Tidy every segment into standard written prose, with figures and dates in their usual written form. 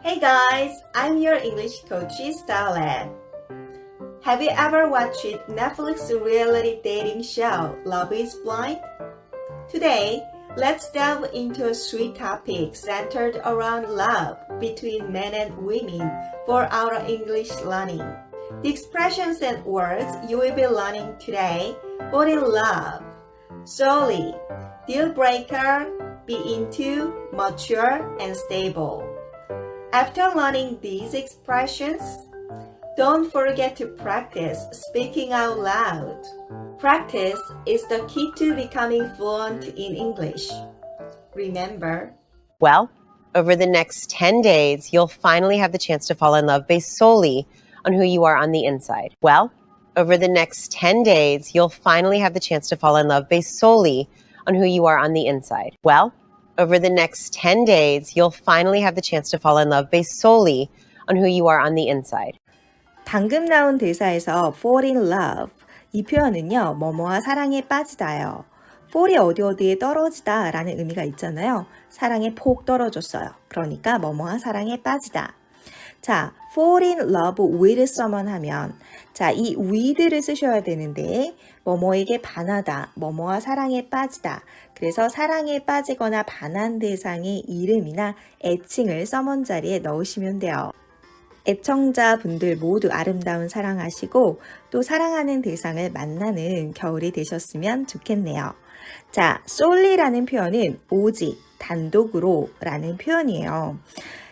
Hey guys, I'm your English coach, Starlet. Have you ever watched Netflix reality dating show Love is Blind? Today, let's delve into a sweet topic centered around love between men and women for our English learning. The expressions and words you will be learning today: fall in love, solely, deal breaker, be into, mature, and stable. After learning these expressions, don't forget to practice speaking out loud. Practice is the key to becoming fluent in English. Remember, Well, over the next 10 days, you'll finally have the chance to fall in love based solely on who you are on the inside. Well, over the next 10 days, you'll finally have the chance to fall in love based solely on who you are on the inside. Well, over the next 10 days, you'll finally have the chance to fall in love based solely on who you are on the inside. 방금 나온 대사에서 fall in love 이 표현은요, 뭐뭐와 사랑에 빠지다요. fall이 어디에 떨어지다 라는 의미가 있잖아요. 사랑에 폭 떨어졌어요. 그러니까 뭐뭐와 사랑에 빠지다. 자, fall in love with someone 하면 자, 이 with를 쓰셔야 되는데 뭐뭐에게 반하다, 뭐뭐와 사랑에 빠지다. 그래서 사랑에 빠지거나 반한 대상의 이름이나 애칭을 someone 자리에 넣으시면 돼요. 애청자분들 모두 아름다운 사랑하시고 또 사랑하는 대상을 만나는 겨울이 되셨으면 좋겠네요. 자, solely라는 표현은 오직, 단독으로 라는 표현이에요.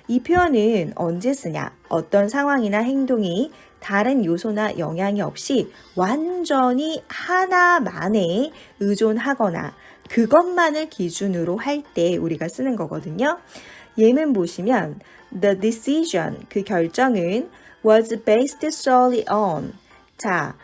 이 표현은 언제 쓰냐? 어떤 상황이나 행동이 다른 요소나 영향이 없이 완전히 하나만에 의존하거나 그것만을 기준으로 할 때 우리가 쓰는 거거든요. 예문 보시면 The decision, 그 결정은 was based solely on. 자,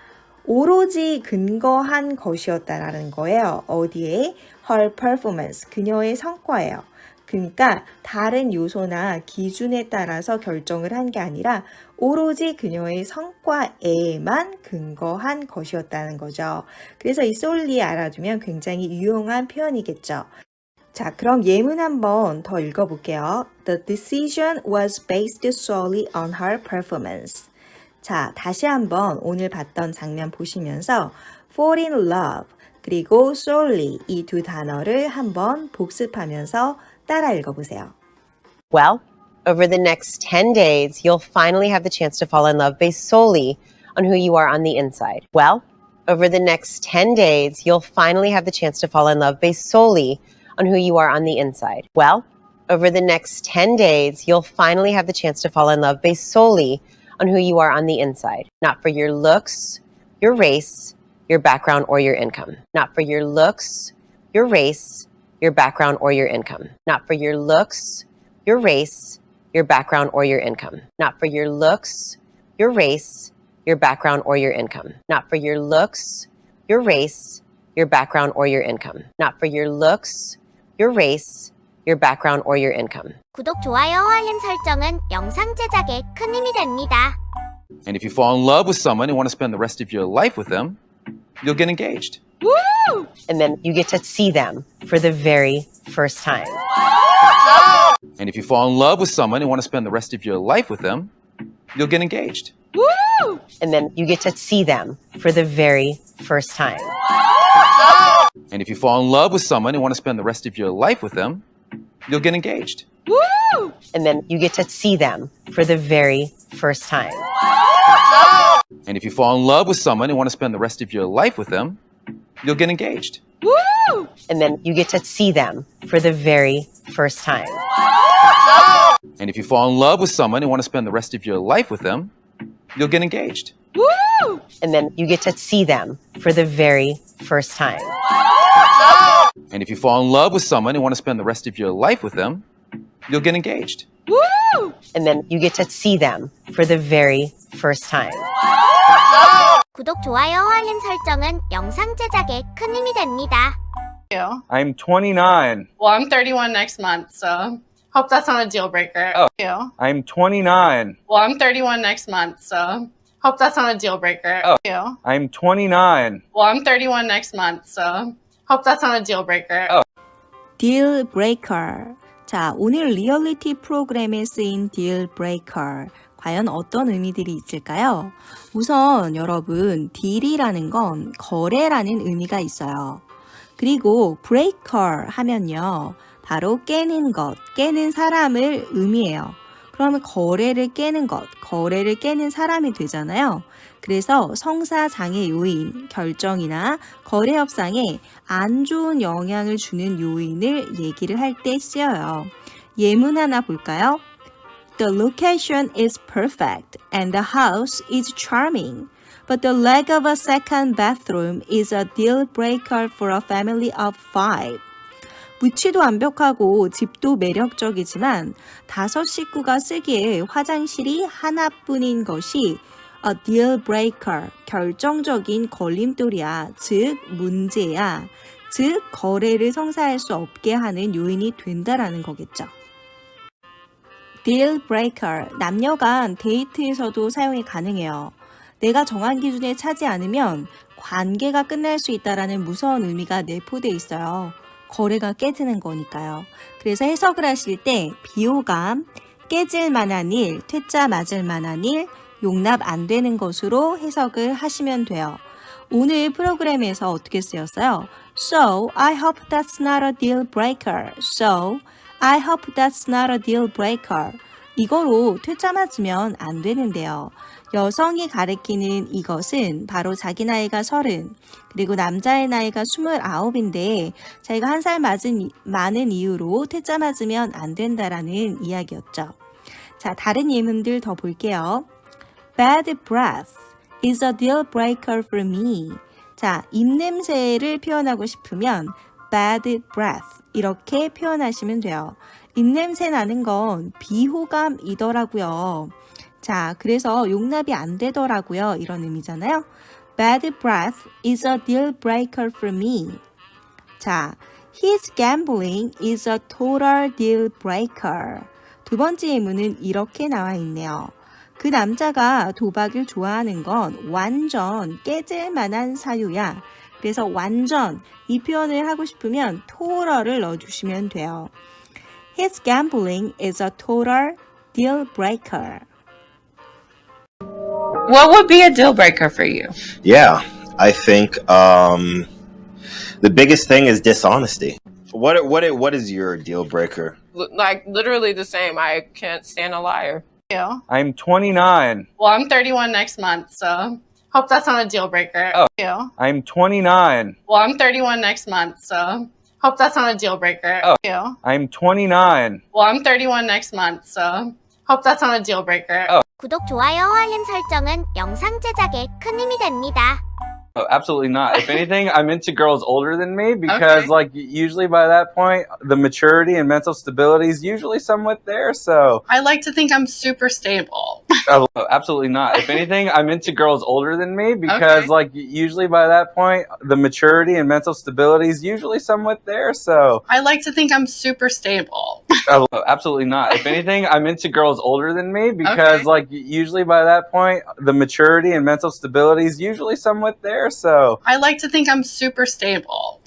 오로지 근거한 것이었다라는 거예요. 어디에? Her performance, 그녀의 성과예요. 그러니까 다른 요소나 기준에 따라서 결정을 한 게 아니라 오로지 그녀의 성과에만 근거한 것이었다는 거죠. 그래서 이 solely 알아두면 굉장히 유용한 표현이겠죠. 자, 그럼 예문 한번 더 읽어볼게요. The decision was based solely on her performance. 자, 다시 한번 오늘 봤던 장면 보시면서 fall in love 그리고 solely 이 두 단어를 한번 복습하면서 따라 읽어보세요. Well, over the next 10 days, you'll finally have the chance to fall in love based solely on who you are on the inside. Well, over the next 10 days, you'll finally have the chance to fall in love based solely on who you are on the inside. Well, over the next 10 days, you'll finally have the chance to fall in love based solely on who you are on the inside. Not for your looks, your race, your background, or your income. Not for your looks, your race, your background, or your income. Not for your looks, your race, your background, or your income. Not for your looks, your race, your background, or your income. Not for your looks, your race, your background, or your income. Not for your looks, your race, your background, or your income. 구독, 좋아요, 알림 설정은 영상 제작에 큰 힘이 됩니다. And if you fall in love with someone and want to spend the rest of your life with them, you'll get engaged. And then you get to see them for the very first time. And if you fall in love with someone and want to spend the rest of your life with them, you'll get engaged. And then you get to see them for the very first time. And if you fall in love with someone and want to spend the rest of your life with them, you'll get engaged. And then you get to see them for the very first time. And if you fall in love with someone and want to spend the rest of your life with them, you'll get engaged. And then you get to see them for the very first time. And if you fall in love with someone and want to spend the rest of your life with them, you'll get engaged. And then you get to see them for the very first time. And if you fall in love with someone and want to spend the rest of your life with them, you'll get engaged. And then you get to see them for the very first time. 구독, 좋아요, 알림 설정은 영상 제작에 큰 힘이 됩니다. I'm 29. Well, I'm 31 next month, so hope that's not a deal breaker. Oh. You. I'm 29. Well, I'm 31 next month, so hope that's not a deal breaker. Oh. You. I'm 29. Well, I'm 31 next month, so hope that's not a deal breaker. Oh. deal breaker 자, 오늘 리얼리티 프로그램에 쓰인 deal breaker. 과연 어떤 의미들이 있을까요? 우선 여러분, deal이라는 건 거래라는 의미가 있어요. 그리고 breaker 하면요. 바로 깨는 것, 깨는 사람을 의미해요. 그러면 거래를 깨는 것, 거래를 깨는 사람이 되잖아요. 그래서 성사장애 요인, 결정이나 거래 협상에 안 좋은 영향을 주는 요인을 얘기를 할 때 쓰여요. 예문 하나 볼까요? The location is perfect and the house is charming. But the lack of a second bathroom is a deal breaker for a family of 5. 위치도 완벽하고 집도 매력적이지만 5 식구가 쓰기에 화장실이 하나뿐인 것이 a deal breaker, 결정적인 걸림돌이야, 즉 문제야, 즉 거래를 성사할 수 없게 하는 요인이 된다라는 거겠죠. deal breaker, 남녀 간 데이트에서도 사용이 가능해요. 내가 정한 기준에 차지 않으면 관계가 끝날 수 있다라는 무서운 의미가 내포되어 있어요. 거래가 깨지는 거니까요. 그래서 해석을 하실 때 비호감, 깨질 만한 일, 퇴짜 맞을 만한 일, 용납 안 되는 것으로 해석을 하시면 돼요. 오늘 프로그램에서 어떻게 쓰였어요? So, I hope that's not a deal breaker. So, I hope that's not a deal breaker. 이거로 퇴짜 맞으면 안 되는데요. 여성이 가리키는 이것은 바로 자기 나이가 30, 그리고 남자의 나이가 29인데 자기가 1살 많은 이유로 퇴짜 맞으면 안 된다라는 이야기였죠. 자, 다른 예문들 더 볼게요. Bad breath is a deal breaker for me. 자, 입냄새를 표현하고 싶으면 bad breath 이렇게 표현하시면 돼요. 입냄새 나는 건 비호감이더라고요. 자, 그래서 용납이 안 되더라고요. 이런 의미잖아요. Bad breath is a deal breaker for me. 자, his gambling is a total deal breaker. 두 번째 예문은 이렇게 나와 있네요. 그 남자가 도박을 좋아하는 건 완전 깨질 만한 사유야. 그래서 완전 이 표현을 하고 싶으면 total을 넣어주시면 돼요. His gambling is a total deal breaker. What would be a deal breaker for you? Yeah, I think the biggest thing is dishonesty. What is your deal breaker? Like literally the same. I can't stand a liar. You. I'm 29. Well, I'm 31 next month, so hope that's not a deal breaker. Oh. You. I'm 29. Well, I'm 31 next month, so hope that's not a deal breaker. Oh. You. I'm 29. Well, I'm 31 next month, so hope that's not a deal breaker. Oh. 구독, 좋아요, 알림 설정은 영상 제작에 큰 힘이 됩니다. Oh, absolutely not. If anything, I'm into girls older than me because, like, usually by that point, the maturity and mental stability is usually somewhat there. So, I like to think I'm super stable. oh, absolutely not. If anything, I'm into girls older than me because, like, usually by that point, the maturity and mental stability is usually somewhat there. So, I like to think I'm super stable. oh, absolutely not. If anything, I'm into girls older than me because, like, usually by that point, the maturity and mental stability is usually somewhat there. So, I like to think I'm super stable.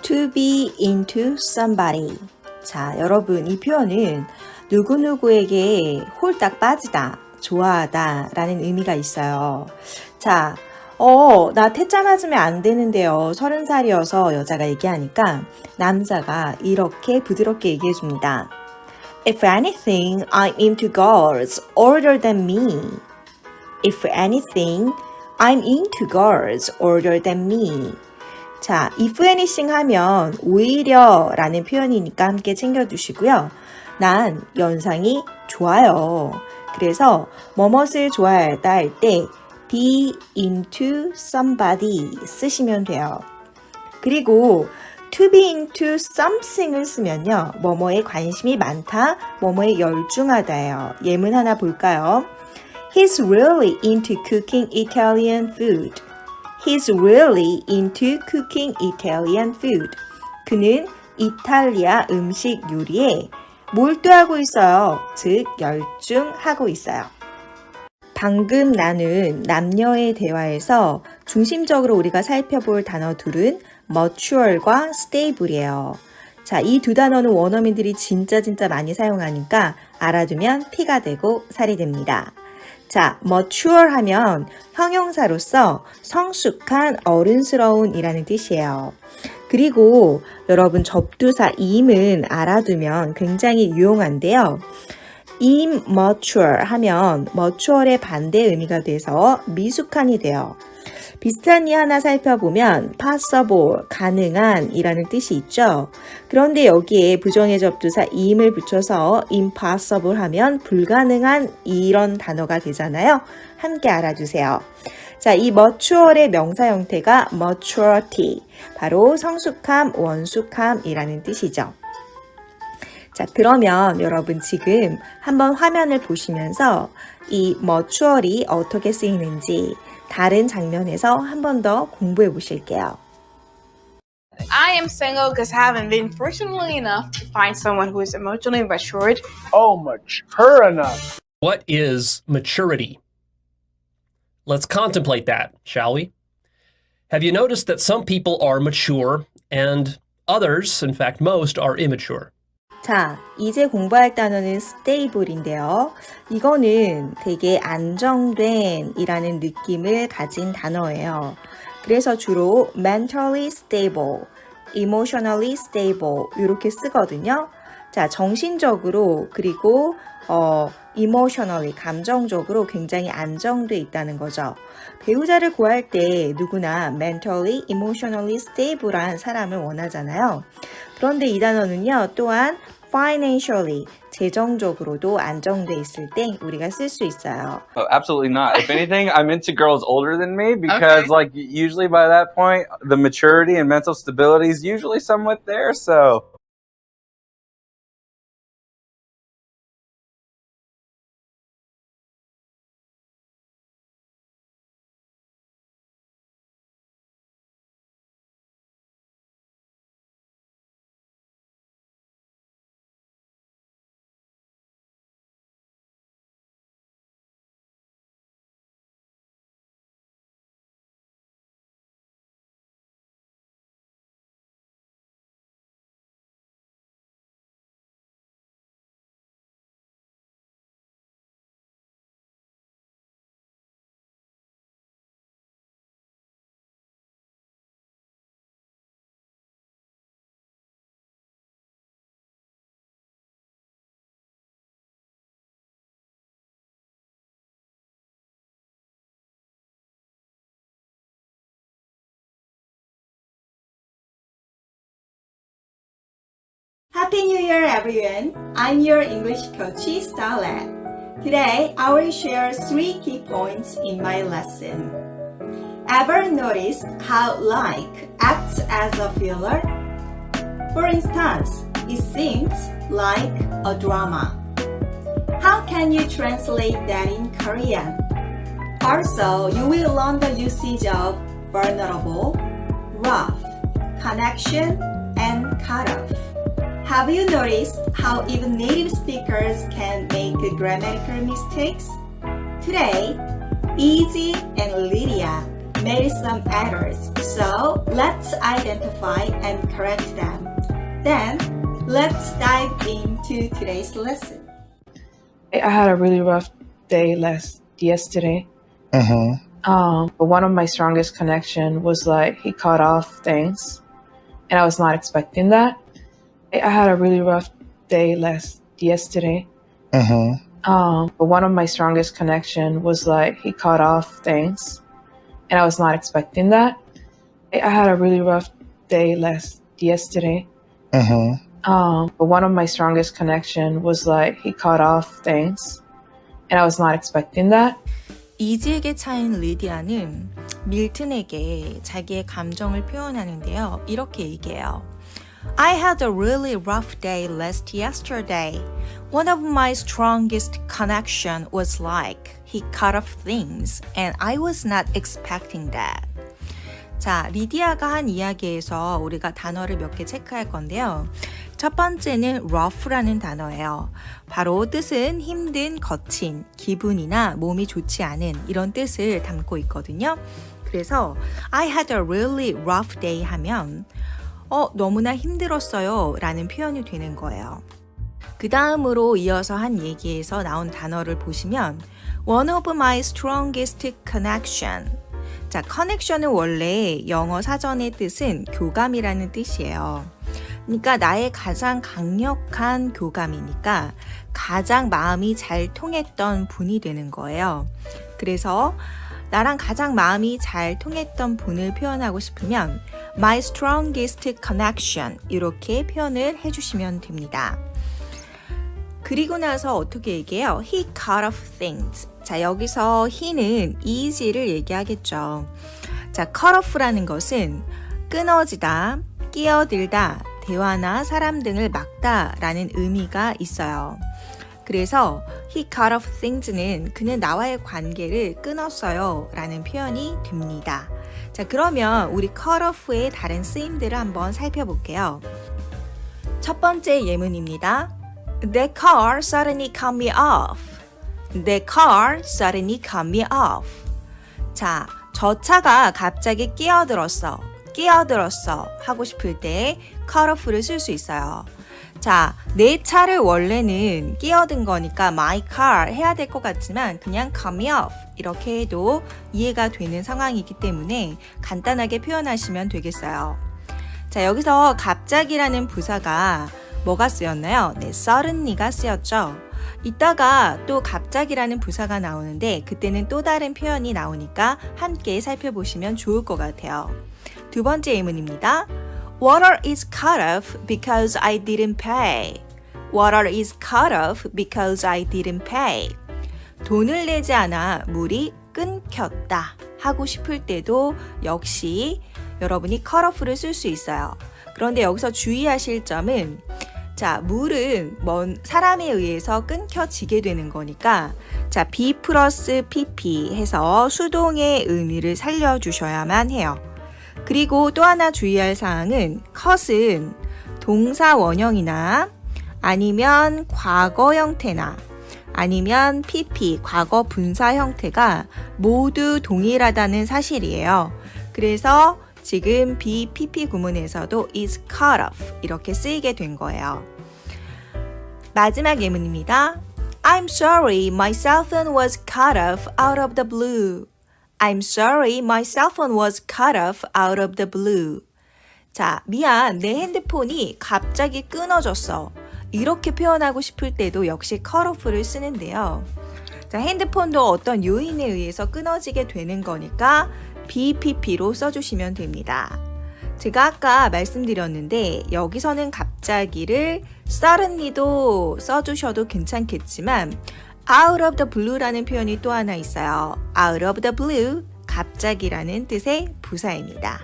To be into somebody. 자, 여러분, 이 표현은 누구누구에게 홀딱 빠지다, 좋아하다 라는 의미가 있어요. 자, 나 퇴짜 맞으면 안 되는데요. 30살이어서 여자가 얘기하니까 남자가 이렇게 부드럽게 얘기해 줍니다. If anything, I'm into girls older than me. If anything, I'm into girls older than me. 자, if anything 하면 오히려 라는 표현이니까 함께 챙겨주시고요. 난 연상이 좋아요. 그래서 뭐뭇을 좋아하다 할 때 be into somebody 쓰시면 돼요. 그리고 to be into something을 쓰면요. 뭐뭐에 관심이 많다, 뭐뭐에 열중하다예요. 예문 하나 볼까요? He's really into cooking Italian food. He's really into cooking Italian food. 그는 이탈리아 음식 요리에 몰두하고 있어요. 즉, 열중하고 있어요. 방금 나눈 남녀의 대화에서 중심적으로 우리가 살펴볼 단어 둘은 mature과 stable이에요. 자, 이 두 단어는 원어민들이 진짜 많이 사용하니까 알아두면 피가 되고 살이 됩니다. 자, mature 하면 형용사로서 성숙한, 어른스러운 이라는 뜻이에요. 그리고 여러분 접두사 im은 알아두면 굉장히 유용한데요. immature 하면 mature의 반대 의미가 돼서 미숙한이 돼요. 비슷한 이 하나 살펴보면 possible, 가능한 이라는 뜻이 있죠. 그런데 여기에 부정의 접두사 im을 붙여서 impossible 하면 불가능한 이런 단어가 되잖아요. 함께 알아두세요. 자, 이 mature의 명사 형태가 maturity, 바로 성숙함, 원숙함이라는 뜻이죠. 자, 그러면 여러분 지금 한번 화면을 보시면서 이 mature이 어떻게 쓰이는지 다른 장면에서 한 번 더 공부해 보실게요. I am single because I haven't been fortunate enough to find someone who is emotionally matured. Oh, mature enough. What is maturity? Let's contemplate that, shall we? Have you noticed that some people are mature and others, in fact most, are immature? 자, 이제 공부할 단어는 stable인데요. 이거는 되게 안정된 이라는 느낌을 가진 단어예요. 그래서 주로 mentally stable, emotionally stable 이렇게 쓰거든요. 자, 정신적으로 그리고 emotionally, 감정적으로 굉장히 안정돼 있다는 거죠. 배우자를 구할 때 누구나 mentally, emotionally stable한 사람을 원하잖아요. 그런데 이 단어는요, 또한 financially, 재정적으로도 안정돼 있을 때 우리가 쓸 수 있어요. Oh, absolutely not. If anything, I'm into girls older than me because, like, usually by that point, the maturity and mental stability is usually somewhat there. So. Happy New Year, everyone! I'm your English coach, Starlet. Today, I will share 3 key points in my lesson. Ever noticed how like acts as a filler? For instance, it seems like a drama. How can you translate that in Korean? Also, you will learn the usage of vulnerable, rough, connection, and cutoff. Have you noticed how even native speakers can make grammatical mistakes? Today, Easy and Lydia made some errors, so let's identify and correct them. Then, let's dive into today's lesson. I had a really rough day yesterday. But one of my strongest connection was like he cut off things, and I was not expecting that. I had a really rough day yesterday. But one of my strongest connection was like he cut off things, and I was not expecting that. I had a really rough day yesterday. But one of my strongest connection was like he cut off things, and I was not expecting that. 이지에게 차인 리디아는 밀튼에게 자기의 감정을 표현하는데요. 이렇게 얘기해요. I had a really rough day yesterday. One of my strongest connection was like he cut off things, and I was not expecting that. 자, 리디아가 한 이야기에서 우리가 단어를 몇 개 체크할 건데요. 첫 번째는 rough라는 단어예요. 바로 뜻은 힘든, 거친, 기분이나 몸이 좋지 않은 이런 뜻을 담고 있거든요. 그래서 I had a really rough day 하면 너무나 힘들었어요 라는 표현이 되는 거예요. 그 다음으로 이어서 한 얘기에서 나온 단어를 보시면 One of my strongest connection. 자, connection은 원래 영어 사전의 뜻은 교감이라는 뜻이에요. 그러니까 나의 가장 강력한 교감이니까 가장 마음이 잘 통했던 분이 되는 거예요. 그래서 나랑 가장 마음이 잘 통했던 분을 표현하고 싶으면 my strongest connection 이렇게 표현을 해주시면 됩니다. 그리고 나서 어떻게 얘기해요? He cut off things. 자, 여기서 he는 easy를 얘기하겠죠. 자, cut off라는 것은 끊어지다, 끼어들다, 대화나 사람 등을 막다 라는 의미가 있어요. 그래서 he cut off things는 그는 나와의 관계를 끊었어요 라는 표현이 됩니다. 자, 그러면 우리 cut off의 다른 쓰임들을 한번 살펴볼게요. 첫 번째 예문입니다. That car suddenly cut me off. That car suddenly cut me off. 자, 저 차가 갑자기 끼어들었어 하고 싶을 때 cut off를 쓸 수 있어요. 자, 내 차를 원래는 끼어든 거니까 my car 해야 될 것 같지만 그냥 cut me off 이렇게 해도 이해가 되는 상황이기 때문에 간단하게 표현하시면 되겠어요. 자, 여기서 갑자기라는 부사가 뭐가 쓰였나요? 네, suddenly가 쓰였죠. 이따가 또 갑자기라는 부사가 나오는데 그때는 또 다른 표현이 나오니까 함께 살펴보시면 좋을 것 같아요. 두 번째 예문입니다. Water is cut off because I didn't pay. Water is cut off because I didn't pay. 돈을 내지 않아 물이 끊겼다 하고 싶을 때도 역시 여러분이 cut off를 쓸 수 있어요. 그런데 여기서 주의하실 점은 자, 물은 사람에 의해서 끊겨지게 되는 거니까 자, be 플러스 pp 해서 수동의 의미를 살려주셔야만 해요. 그리고 또 하나 주의할 사항은 cut은 동사 원형이나 아니면 과거 형태나 아니면 pp 과거 분사 형태가 모두 동일하다는 사실이에요. 그래서 지금 BPP 구문에서도 is cut off 이렇게 쓰이게 된 거예요. 마지막 예문입니다. I'm sorry, my cell phone was cut off out of the blue. I'm sorry, my cell phone was cut off out of the blue. 자, 미안, 내 핸드폰이 갑자기 끊어졌어. 이렇게 표현하고 싶을 때도 역시 cut off를 쓰는데요. 자, 핸드폰도 어떤 요인에 의해서 끊어지게 되는 거니까 BPP로 써주시면 됩니다. 제가 아까 말씀드렸는데 여기서는 갑자기를 suddenly도 써주셔도 괜찮겠지만 out of the blue라는 표현이 또 하나 있어요. out of the blue, 갑자기라는 뜻의 부사입니다.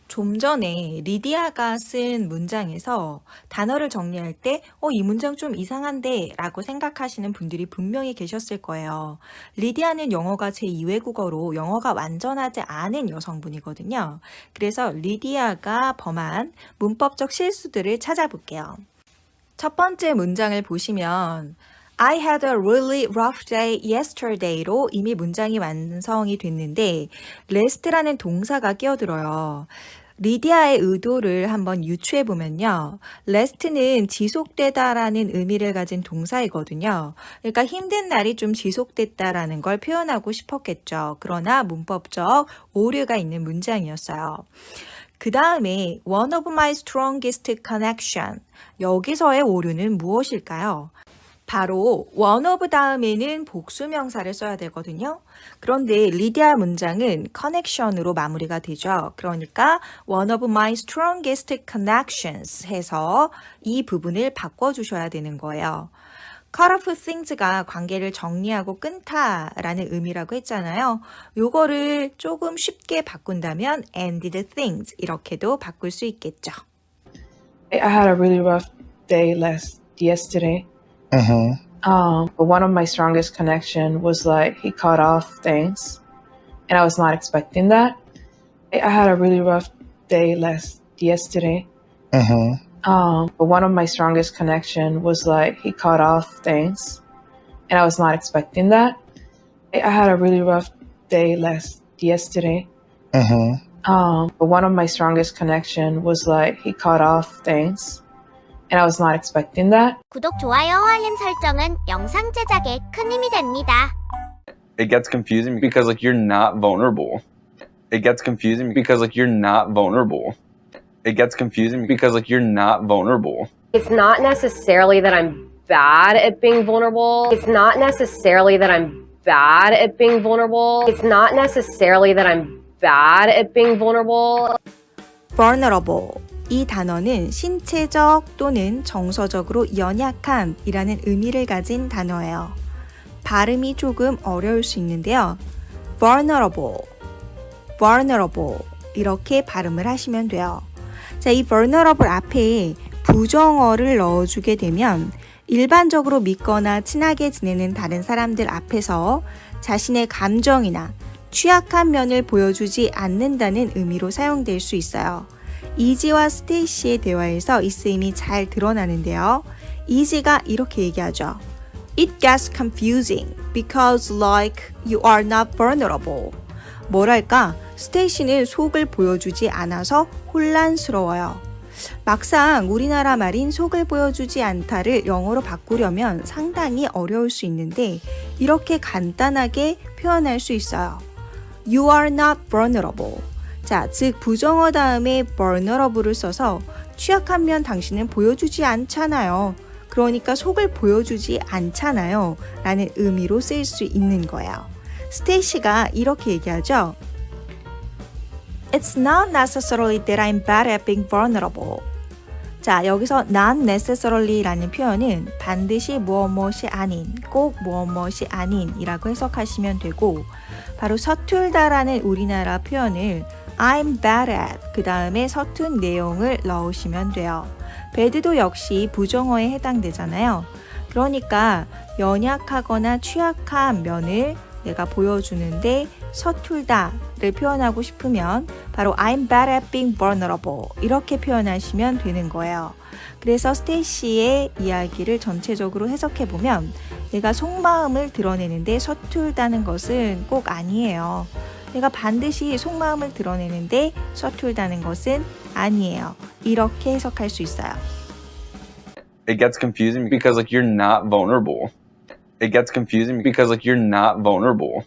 좀 전에 리디아가 쓴 문장에서 단어를 정리할 때 이 문장 좀 이상한데 라고 생각하시는 분들이 분명히 계셨을 거예요. 리디아는 영어가 제2외국어로 영어가 완전하지 않은 여성분이거든요. 그래서 리디아가 범한 문법적 실수들을 찾아볼게요. 첫 번째 문장을 보시면 I had a really rough day yesterday로 이미 문장이 완성이 됐는데 rest라는 동사가 끼어들어요. 리디아의 의도를 한번 유추해보면요. rest는 지속되다라는 의미를 가진 동사이거든요. 그러니까 힘든 날이 좀 지속됐다라는 걸 표현하고 싶었겠죠. 그러나 문법적 오류가 있는 문장이었어요. 그 다음에 one of my strongest connection. 여기서의 오류는 무엇일까요? 바로 one of 다음에는 복수명사를 써야 되거든요. 그런데 리디아 문장은 connection으로 마무리가 되죠. 그러니까 one of my strongest connections 해서 이 부분을 바꿔주셔야 되는 거예요. cut off things가 관계를 정리하고 끊다라는 의미라고 했잖아요. 요거를 조금 쉽게 바꾼다면 ended things 이렇게도 바꿀 수 있겠죠. I had a really rough day yesterday. But one of my strongest connection was like he cut off things, and I was not expecting that. I had a really rough day yesterday. But one of my strongest connection was like he cut off things, and I was not expecting that. I had a really rough day yesterday. But one of my strongest connection was like he cut off things, and I was not expecting that. 구독, 좋아요, 알림 설정은 영상 제작에 큰 힘이 됩니다. It gets confusing because like you're not vulnerable. It gets confusing because like you're not vulnerable. It gets confusing because like you're not vulnerable. It's not necessarily that I'm bad at being vulnerable. It's not necessarily that I'm bad at being vulnerable. It's not necessarily that I'm bad at being vulnerable. vulnerable. 이 단어는 신체적 또는 정서적으로 연약함이라는 의미를 가진 단어예요. 발음이 조금 어려울 수 있는데요. vulnerable, vulnerable 이렇게 발음을 하시면 돼요. 자, 이 vulnerable 앞에 부정어를 넣어주게 되면 일반적으로 믿거나 친하게 지내는 다른 사람들 앞에서 자신의 감정이나 취약한 면을 보여주지 않는다는 의미로 사용될 수 있어요. 이지와 스테이시의 대화에서 이 쓰임이 잘 드러나는데요. 이지가 이렇게 얘기하죠. It gets confusing because like you are not vulnerable. 뭐랄까, 스테이시는 속을 보여주지 않아서 혼란스러워요. 막상 우리나라 말인 속을 보여주지 않다를 영어로 바꾸려면 상당히 어려울 수 있는데 이렇게 간단하게 표현할 수 있어요. You are not vulnerable. 자, 즉 부정어 다음에 vulnerable를 써서 취약한 면 당신은 보여주지 않잖아요. 그러니까 속을 보여주지 않잖아요. 라는 의미로 쓰일 수 있는 거예요. 스테이시가 이렇게 얘기하죠. It's not necessarily that I'm bad at being vulnerable. 자, 여기서 not necessarily 라는 표현은 반드시 무엇이 아닌, 꼭 무엇이 아닌 이라고 해석하시면 되고 바로 서툴다라는 우리나라 표현을 I'm bad at 그 다음에 서툰 내용을 넣으시면 돼요. bad도 역시 부정어에 해당되잖아요. 그러니까 연약하거나 취약한 면을 내가 보여주는데 서툴다를 표현하고 싶으면 바로 I'm bad at being vulnerable 이렇게 표현하시면 되는 거예요. 그래서 스테이시의 이야기를 전체적으로 해석해보면 내가 속마음을 드러내는데 서툴다는 것은 꼭 아니에요. 내가 반드시 속마음을 드러내는데 서툴다는 것은 아니에요. 이렇게 해석할 수 있어요. It gets confusing because like you're not vulnerable. It gets confusing because like you're not vulnerable.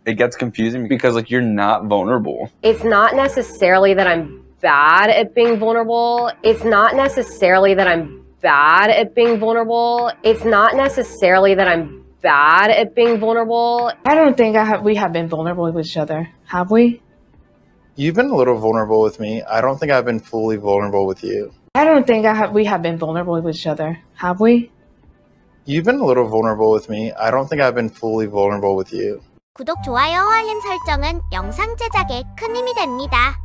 It gets confusing because like you're not vulnerable. It's not necessarily that I'm bad at being vulnerable. It's not necessarily that I'm bad at being vulnerable. It's not necessarily that I'm bad at being vulnerable. I don't think we have been vulnerable with each other, have we? You've been a little vulnerable with me. I don't think I've been fully vulnerable with you. I don't think we have been vulnerable with each other, have we? You've been a little vulnerable with me. I don't think I've been fully vulnerable with you. 구독, 좋아요, 알림 설정은 영상 제작에 큰 힘이 됩니다.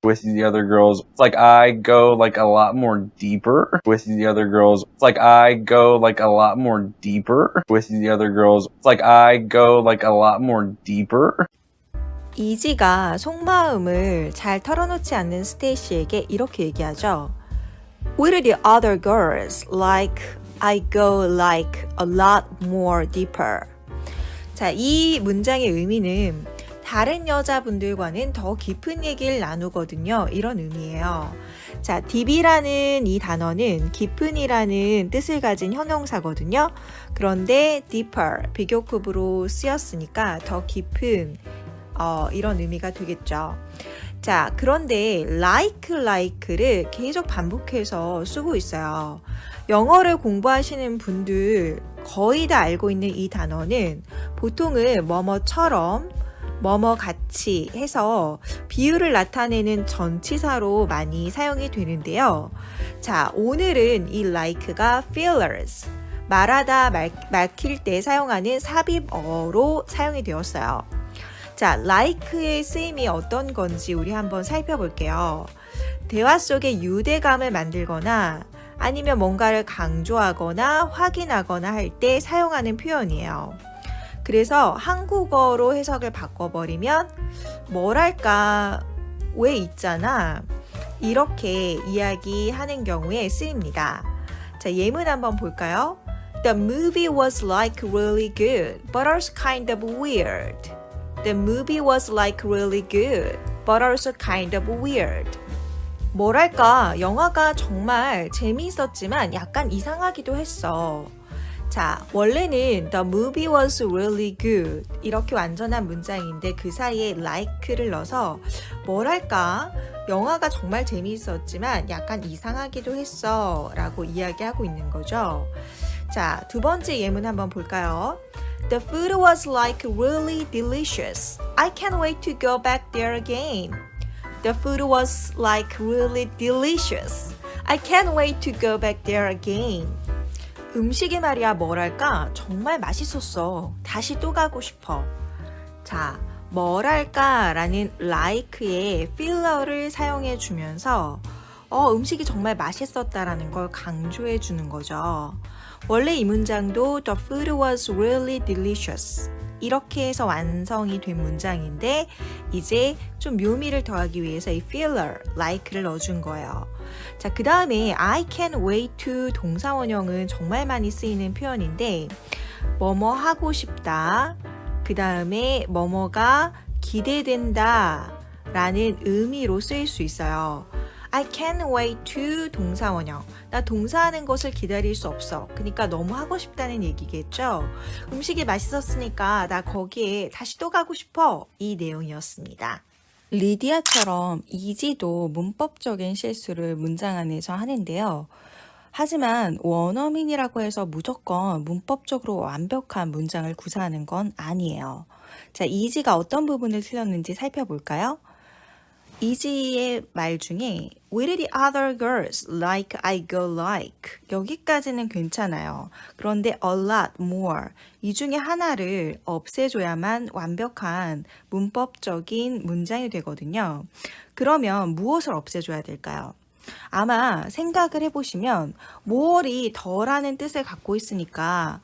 With the other girls, it's like I go like a lot more deeper. With the other girls, it's like I go like a lot more deeper. With the other girls, it's like I go like a lot more deeper. 이지가 속마음을 잘 털어놓지 않는 스테이시에게 이렇게 얘기하죠. With the other girls, like I go like a lot more deeper. 자, 이 문장의 의미는 다른 여자분들과는 더 깊은 얘기를 나누거든요. 이런 의미예요. 자, deep이라는 이 단어는 깊은이라는 뜻을 가진 형용사거든요. 그런데 deeper, 비교급으로 쓰였으니까 더 깊은 이런 의미가 되겠죠. 자, 그런데 like를 계속 반복해서 쓰고 있어요. 영어를 공부하시는 분들 거의 다 알고 있는 이 단어는 보통은 뭐뭐처럼 뭐뭐 같이 해서 비유를 나타내는 전치사로 많이 사용이 되는데요. 자, 오늘은 이 like가 fillers, 말하다 막힐 때 사용하는 삽입어로 사용이 되었어요. 자, like의 쓰임이 어떤 건지 우리 한번 살펴볼게요. 대화 속에 유대감을 만들거나 아니면 뭔가를 강조하거나 확인하거나 할 때 사용하는 표현이에요. 그래서 한국어로 해석을 바꿔버리면 뭐랄까, 왜 있잖아, 이렇게 이야기하는 경우에 쓰입니다. 자, 예문 한번 볼까요? The movie was like really good, but also kind of weird. The movie was like really good, but also kind of weird. 뭐랄까, 영화가 정말 재미있었지만 약간 이상하기도 했어. 자, 원래는 The movie was really good 이렇게 완전한 문장인데 그 사이에 like를 넣어서 뭐랄까, 영화가 정말 재미있었지만 약간 이상하기도 했어 라고 이야기하고 있는 거죠. 자, 두 번째 예문 한번 볼까요? The food was like really delicious. I can't wait to go back there again. The food was like really delicious. I can't wait to go back there again. 음식이 말이야 뭐랄까 정말 맛있었어. 다시 또 가고 싶어. 자, 뭐랄까 라는 like에 필러를 사용해 주면서 음식이 정말 맛있었다라는 걸 강조해 주는 거죠. 원래 이 문장도 The food was really delicious 이렇게 해서 완성이 된 문장인데 이제 좀 묘미를 더하기 위해서 이 filler, like를 넣어준 거예요. 자, 그 다음에 I can't wait to 동사원형은 정말 많이 쓰이는 표현인데 뭐뭐 하고 싶다, 그 다음에 뭐뭐가 기대된다 라는 의미로 쓰일 수 있어요. I can't wait to 동사원형. 나 동사하는 것을 기다릴 수 없어. 그러니까 너무 하고 싶다는 얘기겠죠. 음식이 맛있었으니까 나 거기에 다시 또 가고 싶어. 이 내용이었습니다. 리디아처럼 이지도 문법적인 실수를 문장 안에서 하는데요. 하지만 원어민이라고 해서 무조건 문법적으로 완벽한 문장을 구사하는 건 아니에요. 자, 이지가 어떤 부분을 틀렸는지 살펴볼까요? 이지의 말 중에 With the other girls like I go like 여기까지는 괜찮아요. 그런데 a lot more 이 중에 하나를 없애줘야만 완벽한 문법적인 문장이 되거든요. 그러면 무엇을 없애줘야 될까요? 아마 생각을 해보시면 more이 더라는 뜻을 갖고 있으니까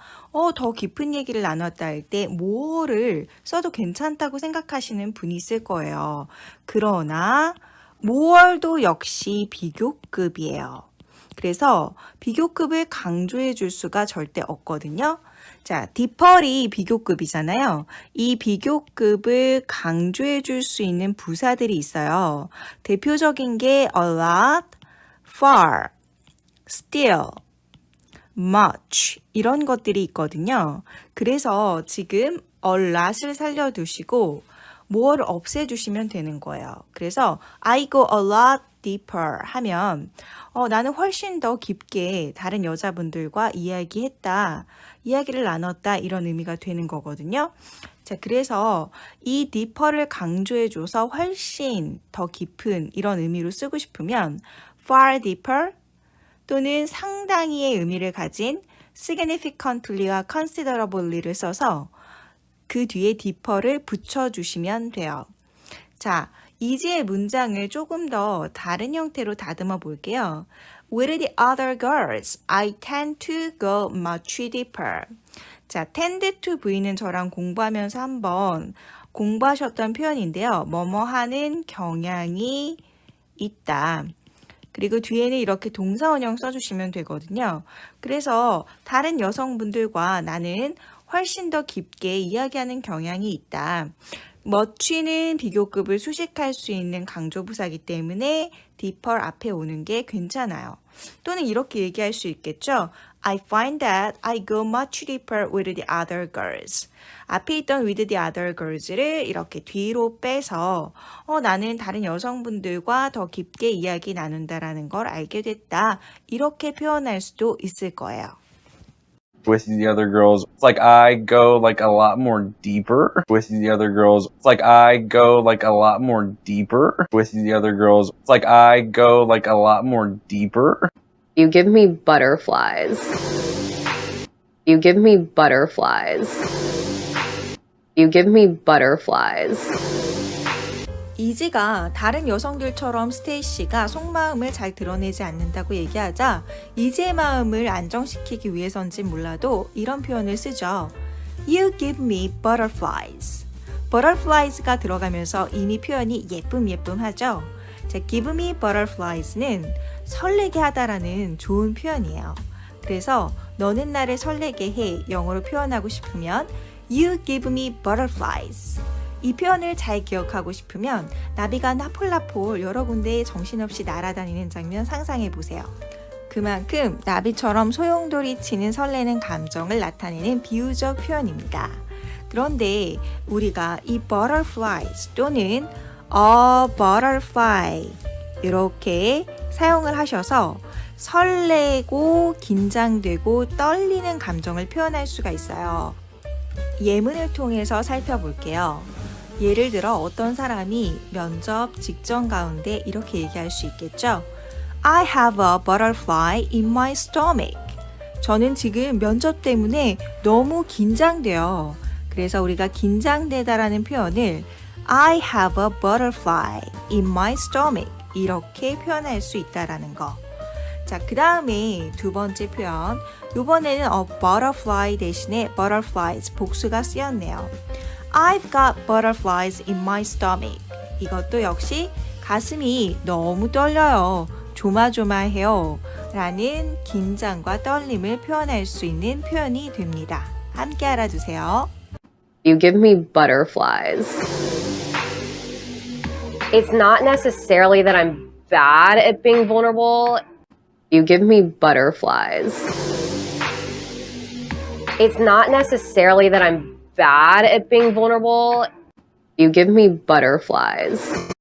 더 깊은 얘기를 나눴다 할 때 more를 써도 괜찮다고 생각하시는 분이 있을 거예요. 그러나 more도 역시 비교급이에요. 그래서 비교급을 강조해 줄 수가 절대 없거든요. 자, deeper이 비교급이잖아요. 이 비교급을 강조해 줄 수 있는 부사들이 있어요. 대표적인 게 a lot, far, still, much 이런 것들이 있거든요. 그래서 지금 a lot을 살려두시고 more를 없애주시면 되는 거예요. 그래서 I go a lot deeper 하면 나는 훨씬 더 깊게 다른 여자분들과 이야기를 나눴다 이런 의미가 되는 거거든요. 자, 그래서 이 deeper를 강조해줘서 훨씬 더 깊은 이런 의미로 쓰고 싶으면 far deeper 또는 상당히의 의미를 가진 significantly와 considerably를 써서 그 뒤에 deeper를 붙여주시면 돼요. 자, 이지의 문장을 조금 더 다른 형태로 다듬어 볼게요. With the other girls, I tend to go much deeper. 자, tend to V는 저랑 공부하면서 한번 공부하셨던 표현인데요. 뭐뭐 하는 경향이 있다. 그리고 뒤에는 이렇게 동사원형 써주시면 되거든요. 그래서 다른 여성분들과 나는 훨씬 더 깊게 이야기하는 경향이 있다. much는 비교급을 수식할 수 있는 강조부사이기 때문에 deeper 앞에 오는 게 괜찮아요. 또는 이렇게 얘기할 수 있겠죠. I find that I go much deeper with the other girls. 앞에 있던 with the other girls를 이렇게 뒤로 빼서 나는 다른 여성분들과 더 깊게 이야기 나눈다라는 걸 알게 됐다. 이렇게 표현할 수도 있을 거예요. With the other girls, it's like I go like a lot more deeper with the other girls. It's like I go like a lot more deeper with the other girls. It's like I go like a lot more deeper. You give me butterflies. You give me butterflies. You give me butterflies. 이지가 다른 여성들처럼 스테이시가 속마음을 잘 드러내지 않는다고 얘기하자 이지의 마음을 안정시키기 위해서인지 몰라도 이런 표현을 쓰죠. You give me butterflies. butterflies가 들어가면서 이미 표현이 예쁨하죠. 자, give me butterflies는 설레게 하다라는 좋은 표현이에요. 그래서 너는 나를 설레게 해 영어로 표현하고 싶으면 You give me butterflies. 이 표현을 잘 기억하고 싶으면 나비가 나폴나폴 여러 군데에 정신없이 날아다니는 장면 상상해 보세요. 그만큼 나비처럼 소용돌이치는 설레는 감정을 나타내는 비유적 표현입니다. 그런데 우리가 이 butterflies 또는 a butterfly 이렇게 사용을 하셔서 설레고 긴장되고 떨리는 감정을 표현할 수가 있어요. 예문을 통해서 살펴볼게요. 예를 들어 어떤 사람이 면접 직전 가운데 이렇게 얘기할 수 있겠죠. I have a butterfly in my stomach. 저는 지금 면접 때문에 너무 긴장돼요. 그래서 우리가 긴장되다라는 표현을 I have a butterfly in my stomach 이렇게 표현할 수 있다라는 거. 자, 그 다음에 두 번째 표현. 이번에는 a butterfly 대신에 butterflies 복수가 쓰였네요. I've got butterflies in my stomach. 이것도 역시 가슴이 너무 떨려요. 조마조마해요. 라는 긴장과 떨림을 표현할 수 있는 표현이 됩니다. 함께 알아두세요. You give me butterflies. It's not necessarily that I'm bad at being vulnerable. You give me butterflies. It's not necessarily that I'm bad at being vulnerable. You give me butterflies.